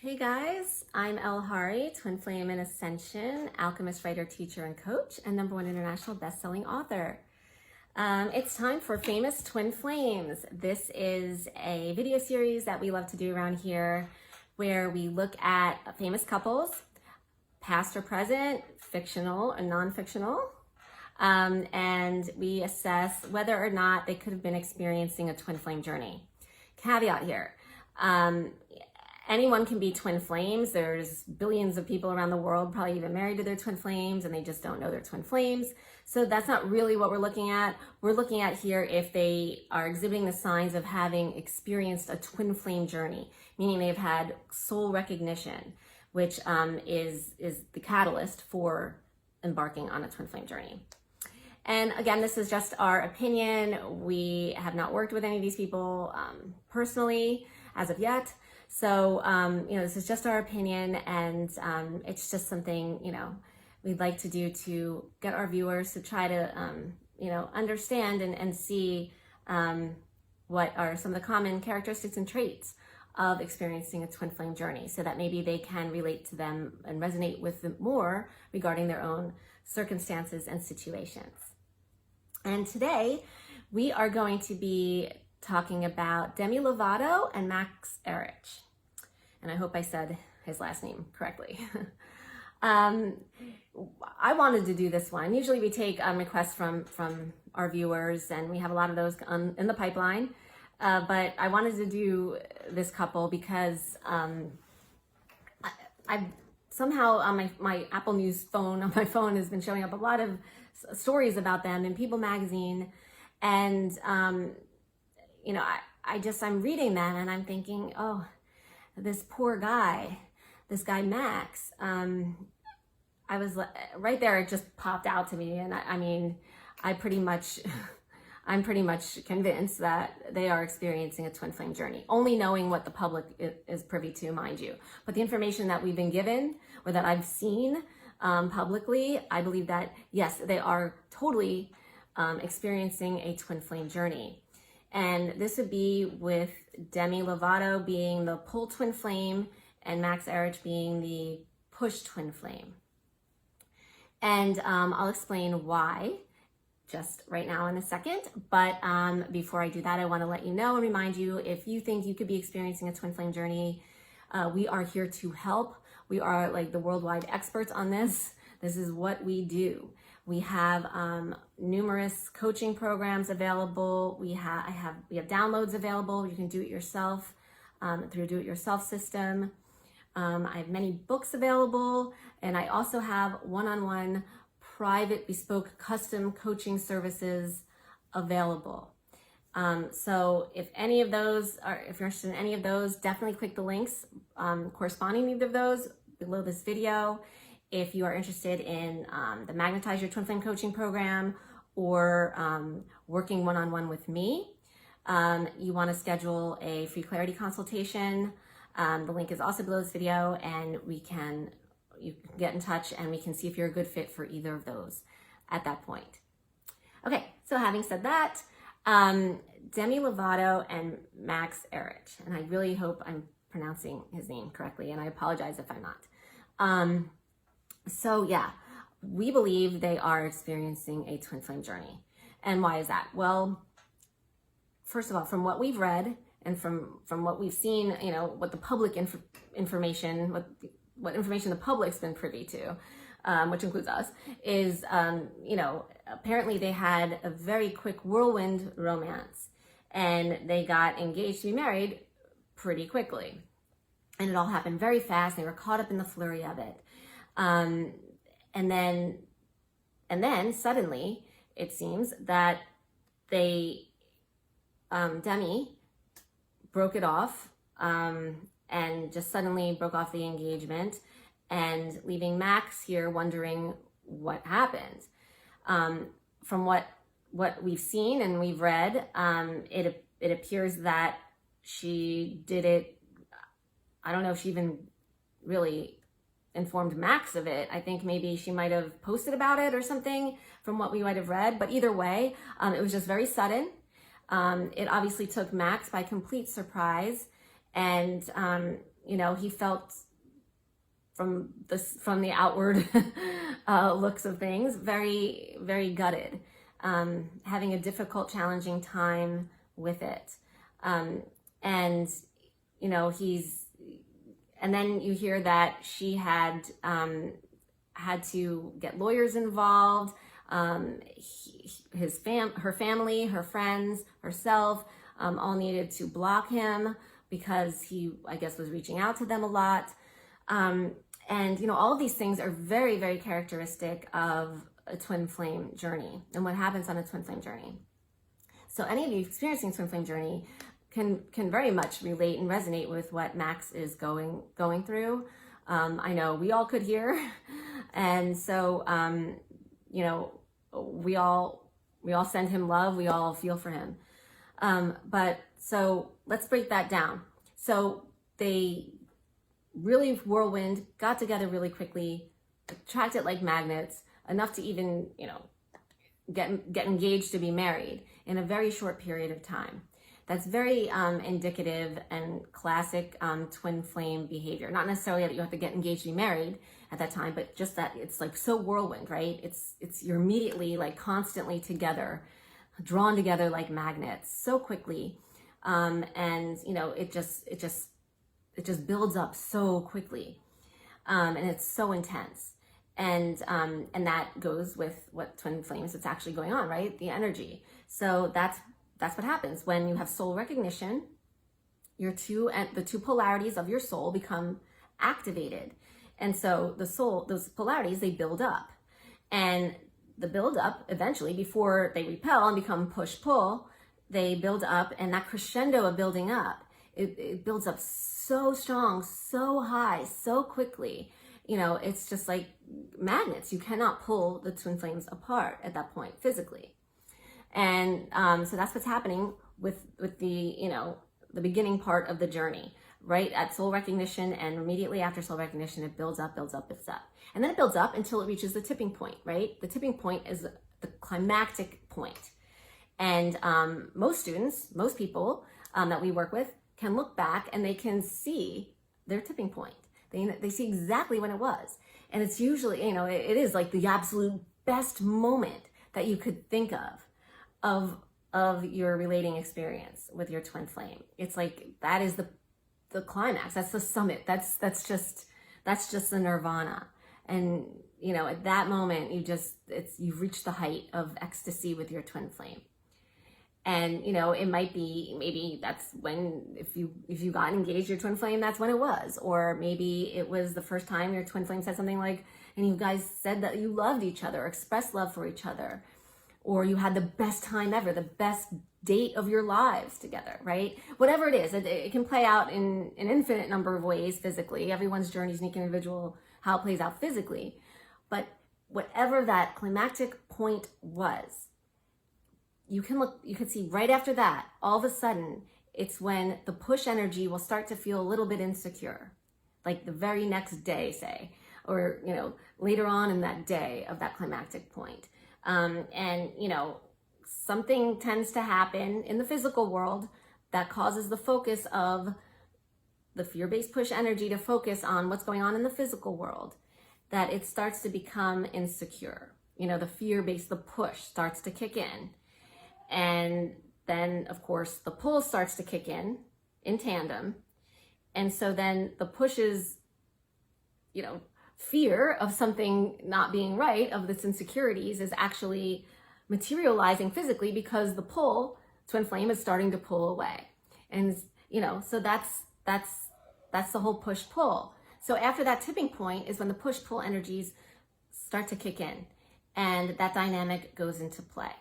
Hey guys, I'm Elle, twin flame in ascension, alchemist, writer, teacher, and coach, and #1 international best-selling author. It's time for Famous Twin Flames. This is a video series that we love to do around here where we look at famous couples, past or present, fictional or non-fictional, and we assess whether or not they could have been experiencing a twin flame journey. Caveat here. Anyone can be twin flames. There's billions of people around the world probably even married to their twin flames and they just don't know they're twin flames. So that's not really what we're looking at. We're looking at here if they are exhibiting the signs of having experienced a twin flame journey, meaning they've had soul recognition, which is the catalyst for embarking on a twin flame journey. And again, this is just our opinion. We have not worked with any of these people personally as of yet. So, this is just our opinion, and it's just something, we'd like to do to get our viewers to try to, understand and see what are some of the common characteristics and traits of experiencing a twin flame journey, so that maybe they can relate to them and resonate with them more regarding their own circumstances and situations. And today, we are going to be talking about DemI Lovato and Max Ehrich. And I hope I said his last name correctly. I wanted to do this one. Usually we take requests from our viewers, and we have a lot of those in the pipeline. But I wanted to do this couple because I've somehow on my Apple News phone, on my phone, has been showing up a lot of stories about them in People magazine. And I'm reading them and I'm thinking, oh, this poor guy, this guy Max. I was right there, it just popped out to me, and I'm pretty much convinced that they are experiencing a twin flame journey, only knowing what the public is privy to, mind you. But the information that we've been given, or that I've seen publicly, I believe that yes, they are totally experiencing a twin flame journey. And this would be with DemI Lovato being the pull twin flame and Max Ehrich being the push twin flame. And I'll explain why just right now in a second. But before I do that, I want to let you know and remind you, if you think you could be experiencing a twin flame journey, we are here to help. We are like the worldwide experts on this. This is what we do. We have numerous coaching programs available. We have downloads available. You can do it yourself through a do-it-yourself system. I have many books available, and I also have one-on-one private, bespoke, custom coaching services available. So if any of those if you're interested in any of those, definitely click the links corresponding to either of those below this video. If you are interested in the Magnetize Your Twin Flame Coaching Program, or working one-on-one with me, you want to schedule a free Clarity Consultation. The link is also below this video, and you can get in touch and we can see if you're a good fit for either of those at that point. Okay, so having said that, DemI Lovato and Max Ehrich, and I really hope I'm pronouncing his name correctly, and I apologize if I'm not. So yeah, we believe they are experiencing a twin flame journey. And why is that? Well, first of all, from what we've read and from what we've seen, what the public information, what information the public's been privy to, which includes us, is, apparently they had a very quick whirlwind romance, and they got engaged to be married pretty quickly. And it all happened very fast. They were caught up in the flurry of it. And then suddenly it seems that DemI broke it off, and just suddenly broke off the engagement, and leaving Max here wondering what happened. From what we've seen and we've read, it appears that she did it. I don't know if she even really informed Max of it. I think maybe she might have posted about it or something from what we might have read, but either way, it was just very sudden. It obviously took Max by complete surprise, and he felt from the outward looks of things, very, very gutted, having a difficult, challenging time with it. And then you hear that she had to get lawyers involved, her family, her friends, herself, all needed to block him because he, I guess, was reaching out to them a lot. And all of these things are very, very characteristic of a twin flame journey and what happens on a twin flame journey. So any of you experiencing twin flame journey can very much relate and resonate with what Max is going through. I know we all could hear. And so, we all send him love. We all feel for him. But so let's break that down. So they really whirlwind, got together really quickly, attracted like magnets, enough to even, get engaged to be married in a very short period of time. That's very indicative and classic twin flame behavior. Not necessarily that you have to get engaged to be married at that time, but just that it's like so whirlwind, right? It's you're immediately like constantly together, drawn together like magnets so quickly, and it just builds up so quickly, and it's so intense, and that goes with what twin flames it's actually going on, right? The energy. So that's what happens when you have soul recognition. The two polarities of your soul become activated. And so those polarities, they build up. And the build up, eventually, before they repel and become push-pull, they build up, and that crescendo of building up, it builds up so strong, so high, so quickly. It's just like magnets. You cannot pull the twin flames apart at that point physically. And so that's what's happening with the beginning part of the journey, right? At soul recognition, and immediately after soul recognition, it builds up. And then it builds up until it reaches the tipping point, right? The tipping point is the climactic point. And most people that we work with can look back and they can see their tipping point. They see exactly when it was. And it's usually, it is like the absolute best moment that you could think of your relating experience with your twin flame. It's like, that is the climax. That's the summit. That's just the nirvana. And, at that moment, you've reached the height of ecstasy with your twin flame. And, it might be, maybe that's when, if you got engaged, your twin flame, that's when it was. Or maybe it was the first time your twin flame said something like, and you guys said that you loved each other, expressed love for each other. Or you had the best time ever, the best date of your lives together, right? Whatever it is, it can play out in an infinite number of ways physically. Everyone's journey is unique and individual, how it plays out physically. But whatever that climactic point was, you can see right after that, all of a sudden, it's when the push energy will start to feel a little bit insecure, like the very next day, say, or, later on in that day of that climactic point. And something tends to happen in the physical world that causes the focus of the fear-based push energy to focus on what's going on in the physical world, that it starts to become insecure. The fear-based, the push starts to kick in. And then, of course, the pull starts to kick in tandem. And so then the pushes, fear of something not being right, of this insecurities, is actually materializing physically because the pull, twin flame, is starting to pull away. And, so that's the whole push-pull. So after that tipping point is when the push-pull energies start to kick in, and that dynamic goes into play.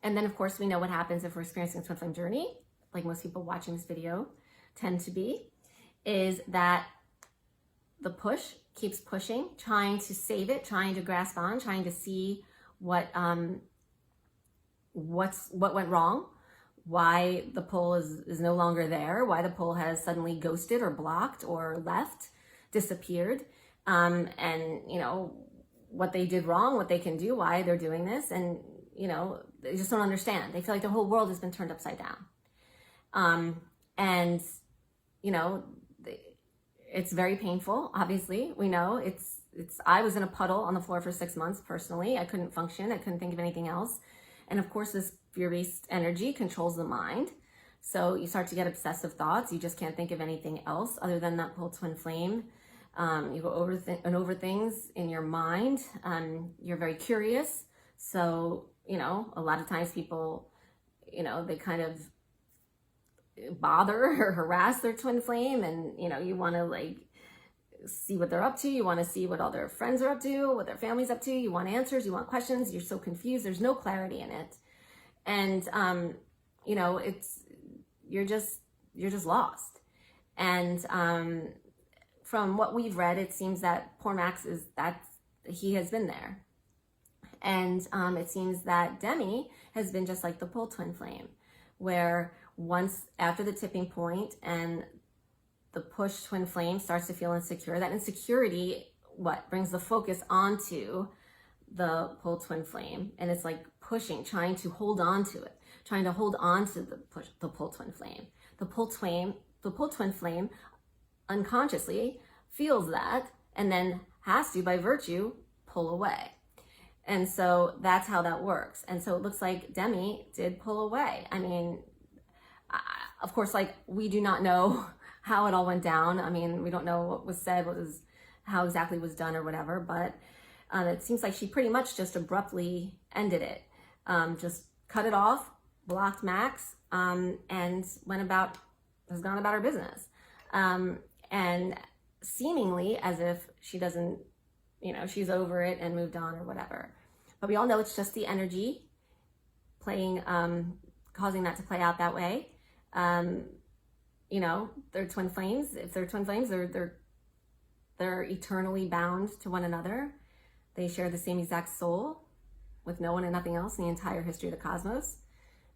And then, of course, we know what happens if we're experiencing a twin flame journey, like most people watching this video tend to be, is that the push keeps pushing, trying to save it, trying to grasp on, trying to see what went wrong, why the pull is no longer there, why the pull has suddenly ghosted or blocked or left, disappeared, and what they did wrong, what they can do, why they're doing this, and they just don't understand. They feel like their whole world has been turned upside down. it's very painful. Obviously, we know I was in a puddle on the floor for 6 months personally. I couldn't function. I couldn't think of anything else. And of course, this fear-based energy controls the mind. So you start to get obsessive thoughts. You just can't think of anything else other than that pole twin flame. You go over things in your mind. You're very curious. So, you know, a lot of times people, you know, they kind of bother or harass their twin flame, and, you know, you want to like see what they're up to. You want to see what all their friends are up to, what their family's up to. You want answers. You want questions. You're so confused. There's no clarity in it. And, you know, you're just lost. And, from what we've read, it seems that poor Max he has been there. And it seems that DemI has been just like the pole twin flame, where once after the tipping point and the push twin flame starts to feel insecure, that insecurity, brings the focus onto the pole twin flame. And it's like pushing, trying to hold on to it, trying to hold on to the pole twin flame. The pole twin flame unconsciously feels that and then has to, by virtue, pull away. And so that's how that works. And so it looks like DemI did pull away. I mean, of course, like, we do not know how it all went down. I mean, we don't know what was said, how exactly was done or whatever, but it seems like she pretty much just abruptly ended it. Just cut it off, blocked Max, and has gone about her business. And seemingly as if she doesn't, you know, she's over it and moved on or whatever. But we all know it's just the energy playing, causing that to play out that way. You know, they're twin flames. If they're twin flames, they're eternally bound to one another. They share the same exact soul with no one and nothing else in the entire history of the cosmos.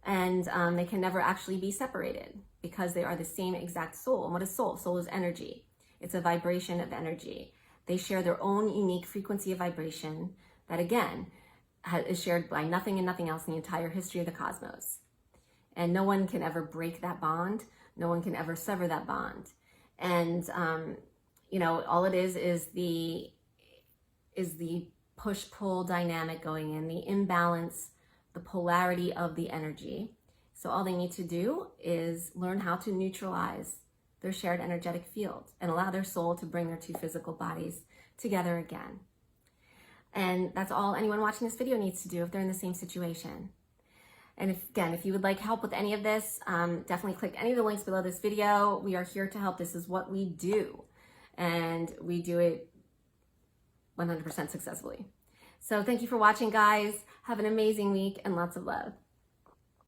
And they can never actually be separated because they are the same exact soul. And what is soul? Soul is energy. It's a vibration of energy. They share their own unique frequency of vibration that, again, is shared by nothing and nothing else in the entire history of the cosmos. And no one can ever break that bond. No one can ever sever that bond. And, you know, all it is the push-pull dynamic going in, the imbalance, the polarity of the energy. So all they need to do is learn how to neutralize their shared energetic field and allow their soul to bring their two physical bodies together again. And that's all anyone watching this video needs to do if they're in the same situation. And if you would like help with any of this, definitely click any of the links below this video. We are here to help. This is what we do. And we do it 100% successfully. So thank you for watching, guys. Have an amazing week and lots of love.